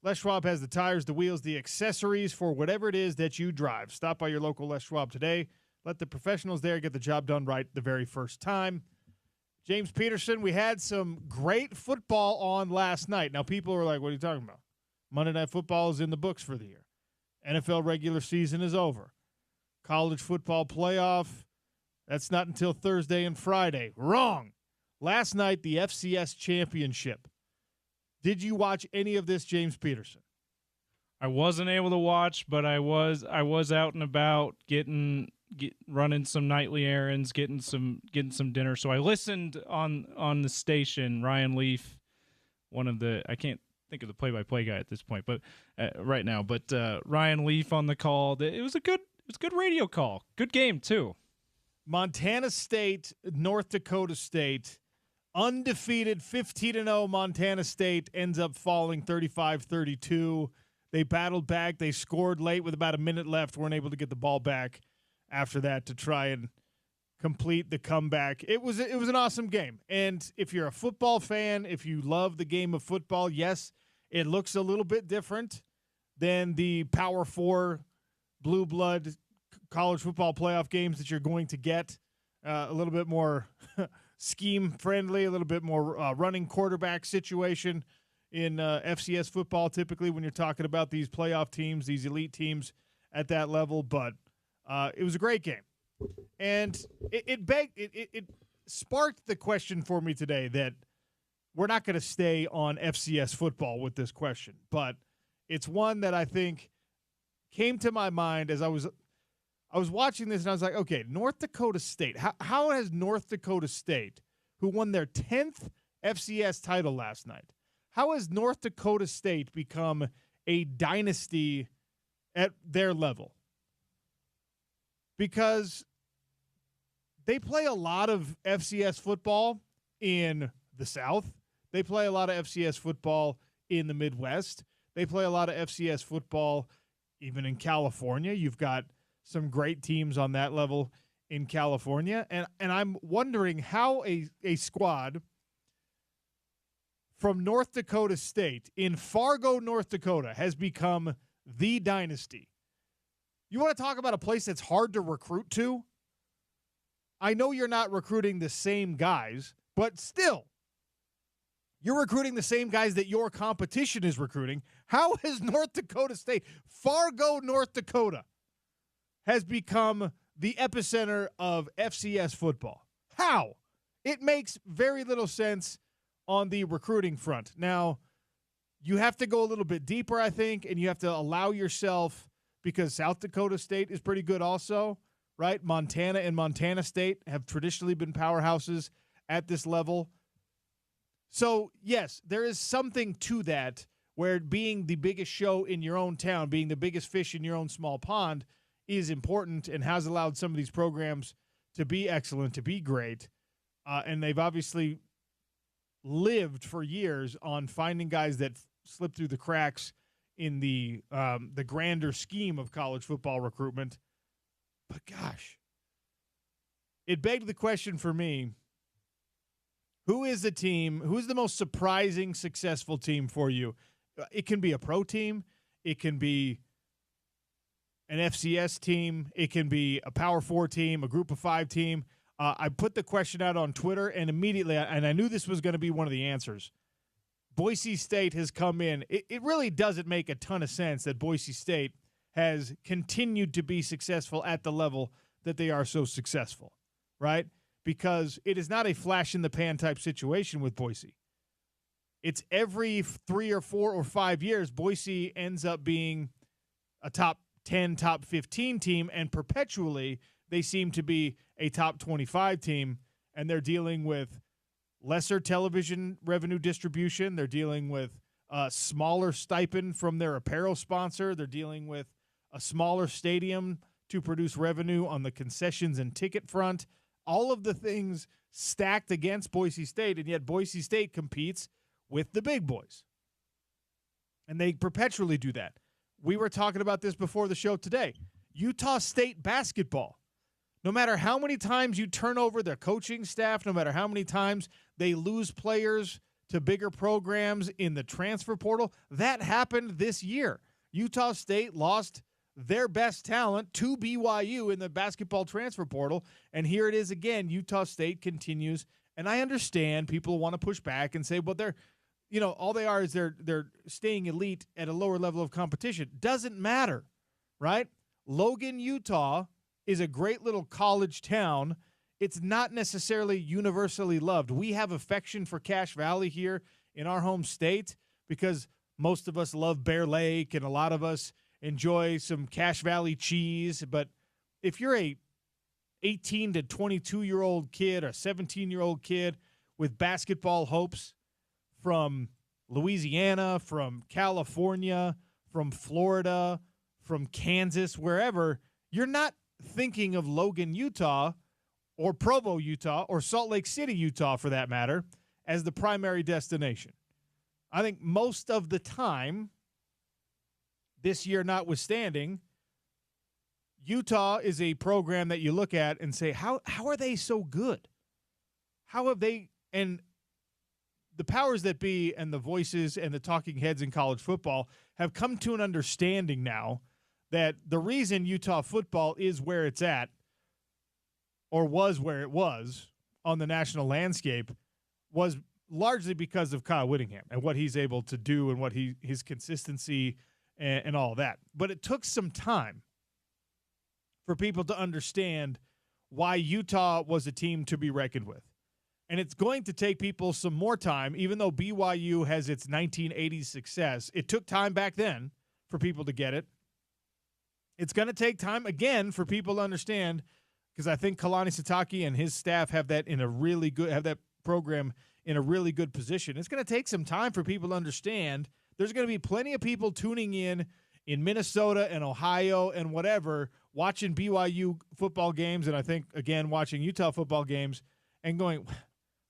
Les Schwab has the tires, the wheels, the accessories for whatever it is that you drive. Stop by your local Les Schwab today. Let the professionals there get the job done right the very first time. James Peterson, we had some great football on last night. Now, people are like, what are you talking about? Monday Night Football is in the books for the year. NFL regular season is over. College football playoff, that's not until Thursday and Friday. Wrong. Last night, the FCS championship. Did you watch any of this, James Peterson? I wasn't able to watch, but I was out and about running some nightly errands, getting some dinner. So I listened on the station. Ryan Leaf, I can't think of the play-by-play guy at this point, but right now. But Ryan Leaf on the call. It was a good radio call. Good game too. Montana State, North Dakota State. Undefeated 15-0 Montana State ends up falling 35-32. They battled back. They scored late with about a minute left. Weren't able to get the ball back after that to try and complete the comeback. It was an awesome game. And if you're a football fan, if you love the game of football, yes, it looks a little bit different than the Power 4 blue blood college football playoff games that you're going to get. A little bit more scheme friendly, a little bit more running quarterback situation in FCS football typically when you're talking about these playoff teams, these elite teams at that level. But it was a great game. And it sparked the question for me today that we're not going to stay on FCS football with this question, but it's one that I think came to my mind as I was watching this, and I was like, okay, North Dakota State. How has North Dakota State, who won their 10th FCS title last night, how has North Dakota State become a dynasty at their level? Because they play a lot of FCS football in the South. They play a lot of FCS football in the Midwest. They play a lot of FCS football even in California. You've got some great teams on that level in California. And I'm wondering how a squad from North Dakota State in Fargo, North Dakota has become the dynasty. You want to talk about a place that's hard to recruit to? I know you're not recruiting the same guys, but still, you're recruiting the same guys that your competition is recruiting. How has North Dakota State, Fargo, North Dakota, has become the epicenter of FCS football? How? It makes very little sense on the recruiting front. Now, you have to go a little bit deeper, I think, and you have to allow yourself, because South Dakota State is pretty good also, right? Montana and Montana State have traditionally been powerhouses at this level. So, yes, there is something to that, where being the biggest show in your own town, being the biggest fish in your own small pond, is important and has allowed some of these programs to be excellent, to be great. And they've obviously lived for years on finding guys that slip through the cracks in the grander scheme of college football recruitment. But gosh, it begged the question for me, who is the most surprising, successful team for you? It can be a pro team. It can be an FCS team. It can be a Power 4 team, a Group of 5 team. I put the question out on Twitter, and immediately, and I knew this was going to be one of the answers, Boise State has come in. It really doesn't make a ton of sense that Boise State has continued to be successful at the level that they are so successful, right? Because it is not a flash-in-the-pan type situation with Boise. It's every 3 or 4 or 5 years, Boise ends up being a top 10, top 15 team, and perpetually they seem to be a top 25 team, and they're dealing with lesser television revenue distribution. They're dealing with a smaller stipend from their apparel sponsor. They're dealing with a smaller stadium to produce revenue on the concessions and ticket front. All of the things stacked against Boise State, and yet Boise State competes with the big boys. And they perpetually do that. We were talking about this before the show today. Utah State basketball. No matter how many times you turn over their coaching staff, no matter how many times they lose players to bigger programs in the transfer portal. That happened this year. Utah State lost their best talent to BYU in the basketball transfer portal, and here it is again. Utah State continues, and I understand people want to push back and say, well, they're, all they are is they're staying elite at a lower level of competition. Doesn't matter, right? Logan, Utah is a great little college town. It's not necessarily universally loved. We have affection for Cache Valley here in our home state because most of us love Bear Lake and a lot of us enjoy some Cache Valley cheese. But if you're a 18 to 22-year-old kid or 17-year-old kid with basketball hopes from Louisiana, from California, from Florida, from Kansas, wherever, you're not thinking of Logan, Utah, or Provo, Utah, or Salt Lake City, Utah, for that matter, as the primary destination. I think most of the time, this year notwithstanding, Utah is a program that you look at and say, how are they so good? How have they, and the powers that be and the voices and the talking heads in college football have come to an understanding now that the reason Utah football is where it's at, or was where it was on the national landscape, was largely because of Kyle Whittingham and what he's able to do and what his consistency and all that. But it took some time for people to understand why Utah was a team to be reckoned with. And it's going to take people some more time, even though BYU has its 1980s success. It took time back then for people to get it. It's going to take time again for people to understand, because I think Kalani Sitake and his staff have that program in a really good position. It's going to take some time for people to understand. There's going to be plenty of people tuning in Minnesota and Ohio and whatever, watching BYU football games, and I think, again, watching Utah football games and going,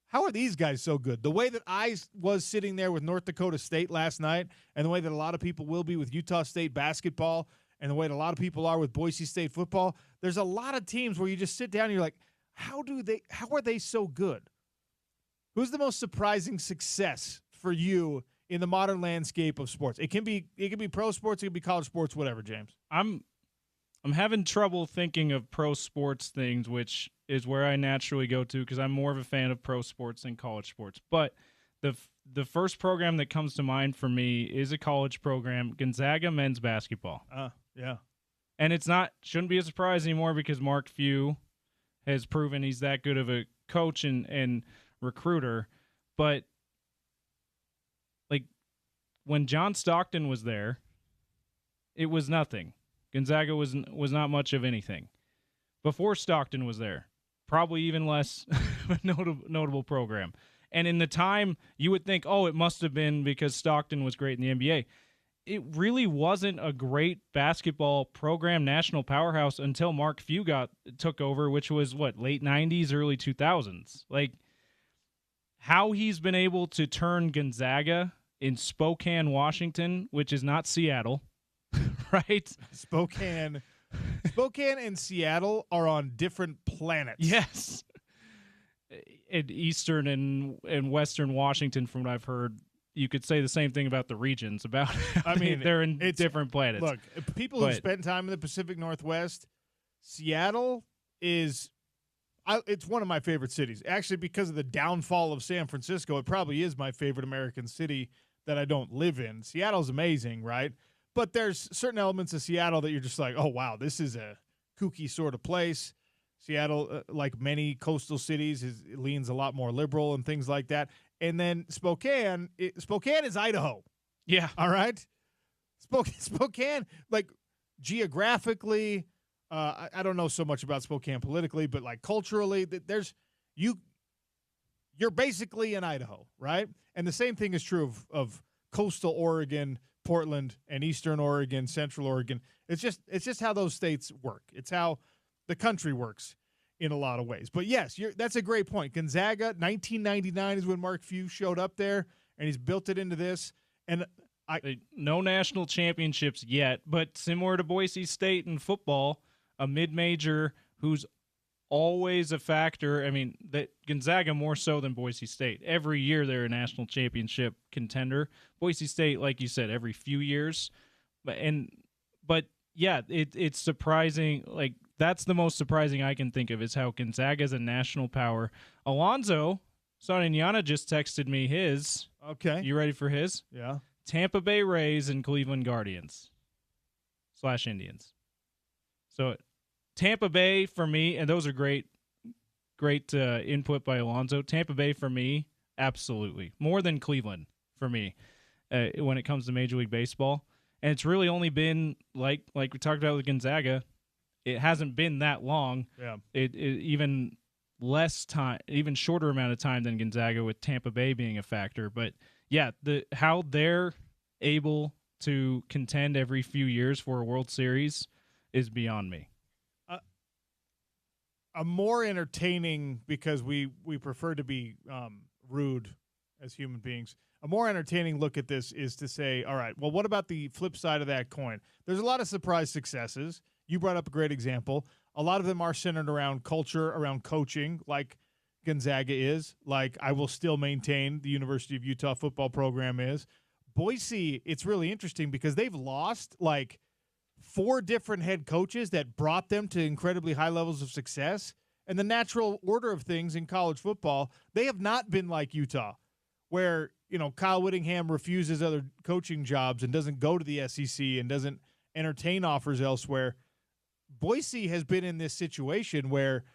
how are these guys so good? The way that I was sitting there with North Dakota State last night, and the way that a lot of people will be with Utah State basketball, and the way that a lot of people are with Boise State football, there's a lot of teams where you just sit down and you're like, how are they so good? Who's the most surprising success for you in the modern landscape of sports? It can be pro sports, it can be college sports, whatever, James. I'm having trouble thinking of pro sports things, which is where I naturally go to because I'm more of a fan of pro sports than college sports. But the first program that comes to mind for me is a college program, Gonzaga men's basketball. Yeah. And shouldn't be a surprise anymore because Mark Few has proven he's that good of a coach and recruiter. But like when John Stockton was there, it was nothing. Gonzaga was not much of anything. Before Stockton was there, probably even less notable program. And in the time, you would think, oh, it must have been because Stockton was great in the NBA. It really wasn't a great basketball program, national powerhouse, until Mark Few took over, which was, late 90s, early 2000s. Like, how he's been able to turn Gonzaga in Spokane, Washington, which is not Seattle, right? Spokane and Seattle are on different planets. Yes. In Eastern and Western Washington, from what I've heard, you could say the same thing about the regions. They're in different planets. Look, people who spent time in the Pacific Northwest, Seattle it's one of my favorite cities. Actually, because of the downfall of San Francisco, it probably is my favorite American city that I don't live in. Seattle's amazing, right? But there's certain elements of Seattle that you're just like, oh, wow, this is a kooky sort of place. Seattle, like many coastal cities, leans a lot more liberal and things like that. And then Spokane is Idaho. Yeah. All right? Spokane, like geographically, I don't know so much about Spokane politically, but like culturally, you're basically in Idaho, right? And the same thing is true of coastal Oregon, Portland, and Eastern Oregon, Central Oregon. It's just how those states work. It's how the country works in a lot of ways. But yes, that's a great point. Gonzaga, 1999 is when Mark Few showed up there, and he's built it into this. And no national championships yet, but similar to Boise State in football, a mid-major who's always a factor. I mean, that Gonzaga more so than Boise State. Every year they're a national championship contender. Boise State, like you said, every few years. But yeah, it's surprising. Like, that's the most surprising I can think of is how Gonzaga is a national power. Alonzo Sariñana just texted me his. Okay. You ready for his? Yeah. Tampa Bay Rays and Cleveland Guardians / Indians. So Tampa Bay for me, and those are great input by Alonzo. Tampa Bay for me, absolutely. More than Cleveland for me when it comes to Major League Baseball. And it's really only been, like we talked about with Gonzaga, it hasn't been that long. Yeah. It even less time, even shorter amount of time than Gonzaga, with Tampa Bay being a factor. But yeah, how they're able to contend every few years for a World Series is beyond me. A more entertaining, because we prefer to be rude as human beings, a more entertaining look at this is to say, all right, well, what about the flip side of that coin? There's a lot of surprise successes. You brought up a great example. A lot of them are centered around culture, around coaching, like Gonzaga is, like I will still maintain the University of Utah football program is. Boise, it's really interesting because they've lost like 4 different head coaches that brought them to incredibly high levels of success. And the natural order of things in college football, they have not been like Utah, where, you know, Kyle Whittingham refuses other coaching jobs and doesn't go to the SEC and doesn't entertain offers elsewhere. Boise has been in this situation where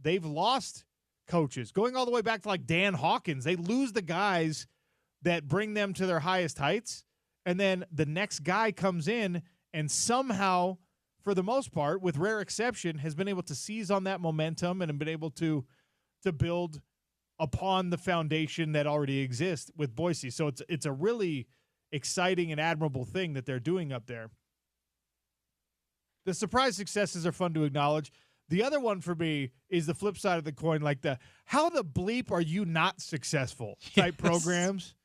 they've lost coaches, going all the way back to like Dan Hawkins. They lose the guys that bring them to their highest heights, and then the next guy comes in and somehow, for the most part, with rare exception, has been able to seize on that momentum and been able to build upon the foundation that already exists with Boise. So it's a really exciting and admirable thing that they're doing up there. The surprise successes are fun to acknowledge. The other one for me is the flip side of the coin, like the how the bleep are you not successful type programs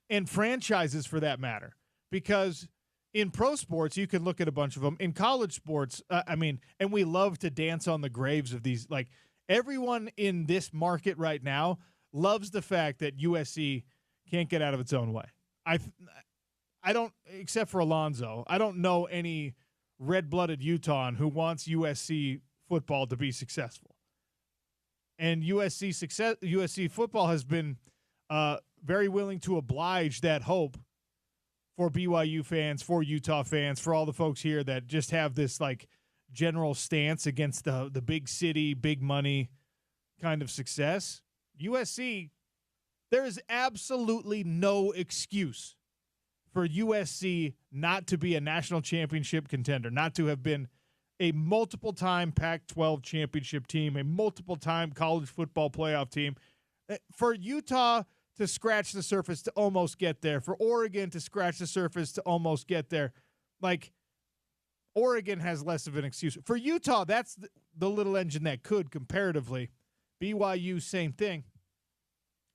and franchises for that matter. Because in pro sports, you can look at a bunch of them. In college sports, and we love to dance on the graves of these. Like, everyone in this market right now loves the fact that USC can't get out of its own way. I don't, except for Alonzo, I don't know any red-blooded Utahn who wants USC football to be successful. And USC football has been very willing to oblige that hope for BYU fans, for Utah fans, for all the folks here that just have this like general stance against the big city, big money kind of success. USC, there is absolutely no excuse for USC not to be a national championship contender, not to have been a multiple-time Pac-12 championship team, a multiple-time college football playoff team. For Utah to scratch the surface to almost get there, for Oregon to scratch the surface to almost get there, like, Oregon has less of an excuse. For Utah, that's the little engine that could comparatively. BYU, same thing.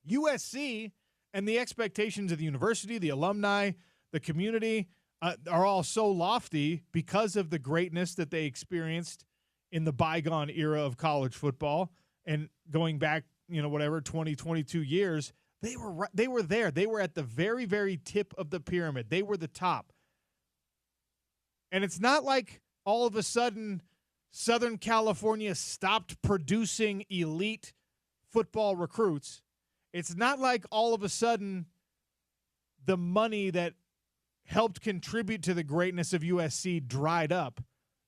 USC and the expectations of the university, the alumni, the community are all so lofty because of the greatness that they experienced in the bygone era of college football. And going back, 20, 22 years, they were there. They were at the very, very tip of the pyramid. They were the top. And it's not like all of a sudden Southern California stopped producing elite football recruits. It's not like all of a sudden the money that helped contribute to the greatness of USC dried up.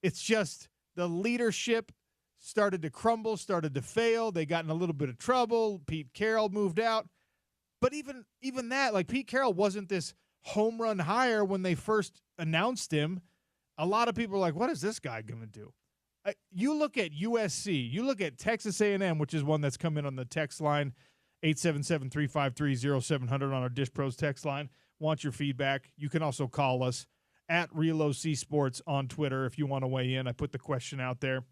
It's just the leadership started to crumble, started to fail. They got in a little bit of trouble. Pete Carroll moved out. But even that, like, Pete Carroll wasn't this home run hire when they first announced him. A lot of people are like, what is this guy going to do? You look at USC, you look at Texas A&M, which is one that's come in on the text line, 877-353-0700 on our Dish Pros text line. Want your feedback. You can also call us at Real OC Sports on Twitter if you want to weigh in. I put the question out there.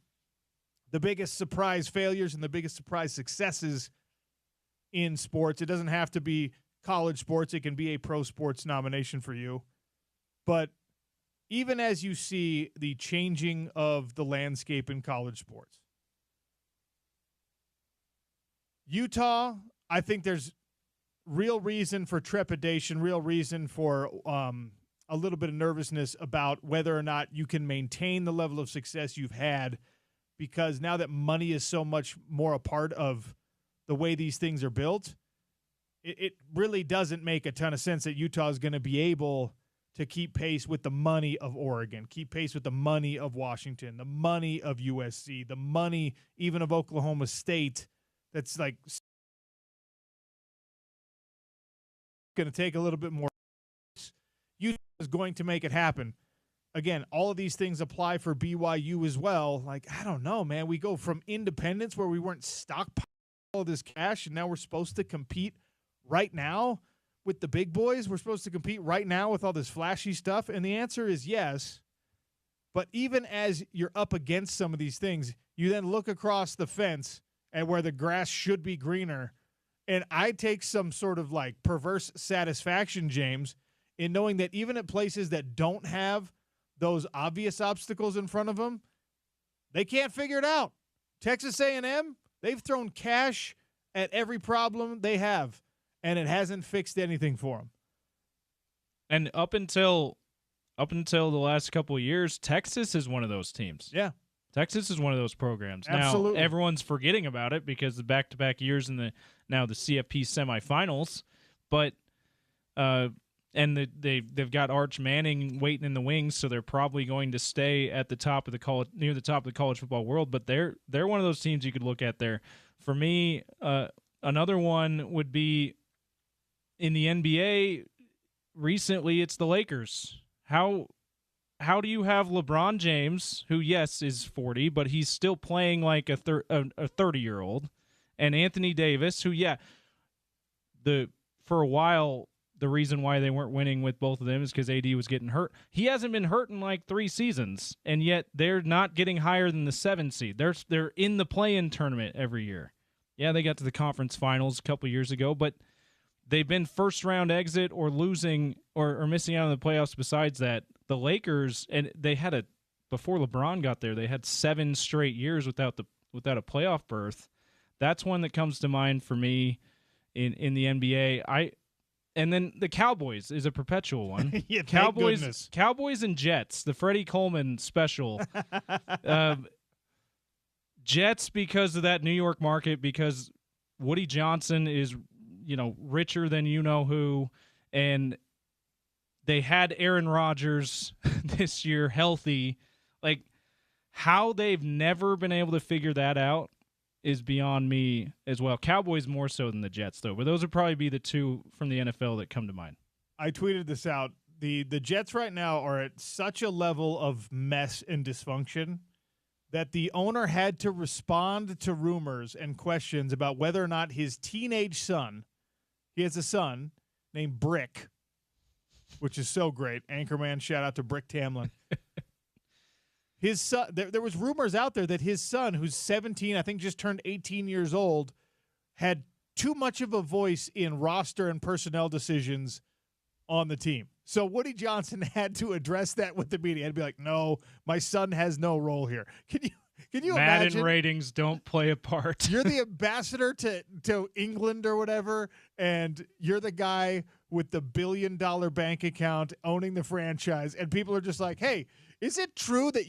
The biggest surprise failures and the biggest surprise successes in sports. It doesn't have to be college sports. It can be a pro sports nomination for you. But even as you see the changing of the landscape in college sports, Utah, I think there's real reason for trepidation, real reason for a little bit of nervousness about whether or not you can maintain the level of success you've had, because now that money is so much more a part of the way these things are built, it really doesn't make a ton of sense that Utah is going to be able to keep pace with the money of Oregon, keep pace with the money of Washington, the money of USC, the money even of Oklahoma State. That's like going to take a little bit more. Utah is going to make it happen. Again, all of these things apply for BYU as well. Like, I don't know, man. We go from independence where we weren't stockpiling all this cash, and now we're supposed to compete right now with the big boys. We're supposed to compete right now with all this flashy stuff. And the answer is yes. But even as you're up against some of these things, you then look across the fence at where the grass should be greener. And I take some sort of like perverse satisfaction, James, in knowing that even at places that don't have those obvious obstacles in front of them, they can't figure it out. Texas A&M, they've thrown cash at every problem they have, and it hasn't fixed anything for them. And up until the last couple of years, Texas is one of those teams. Yeah. Texas is one of those programs. Absolutely. Now, everyone's forgetting about it because the back-to-back years in the CFP semifinals, but they've got Arch Manning waiting in the wings, so they're probably going to stay at the top of the college, near the top of the college football world. But they're one of those teams you could look at there. For me, another one would be in the NBA. Recently, it's the Lakers. How do you have LeBron James, who, yes, is 40, but he's still playing like a 30-year-old, and Anthony Davis, who, for a while, the reason why they weren't winning with both of them is because AD was getting hurt. He hasn't been hurt in like 3 seasons, and yet they're not getting higher than the 7 seed. They're in the play-in tournament every year. Yeah, they got to the conference finals a couple years ago, but they've been first-round exit or losing or missing out on the playoffs besides that. The Lakers, and they had before LeBron got there, they had 7 straight years without a playoff berth. That's one that comes to mind for me in the NBA. And then the Cowboys is a perpetual one. Yeah, Cowboys and Jets, the Freddie Coleman special. Jets because of that New York market, because Woody Johnson is, richer than you-know-who, and they had Aaron Rodgers this year healthy. Like, how they've never been able to figure that out is beyond me as well. Cowboys more so than the Jets, though. But those would probably be the two from the NFL that come to mind. I tweeted this out. The Jets right now are at such a level of mess and dysfunction that the owner had to respond to rumors and questions about whether or not his teenage son, he has a son named Brick, which is so great. Anchorman, shout out to Brick Tamlin. His son, there was rumors out there that his son, who's 17, I think just turned 18 years old, had too much of a voice in roster and personnel decisions on the team. So Woody Johnson had to address that with the media. He had to be like, no, my son has no role here. Can you Madden imagine? ratings don't play a part. You're the ambassador to England or whatever, and you're the guy with the $1 billion bank account owning the franchise, and people are just like, hey, is it true that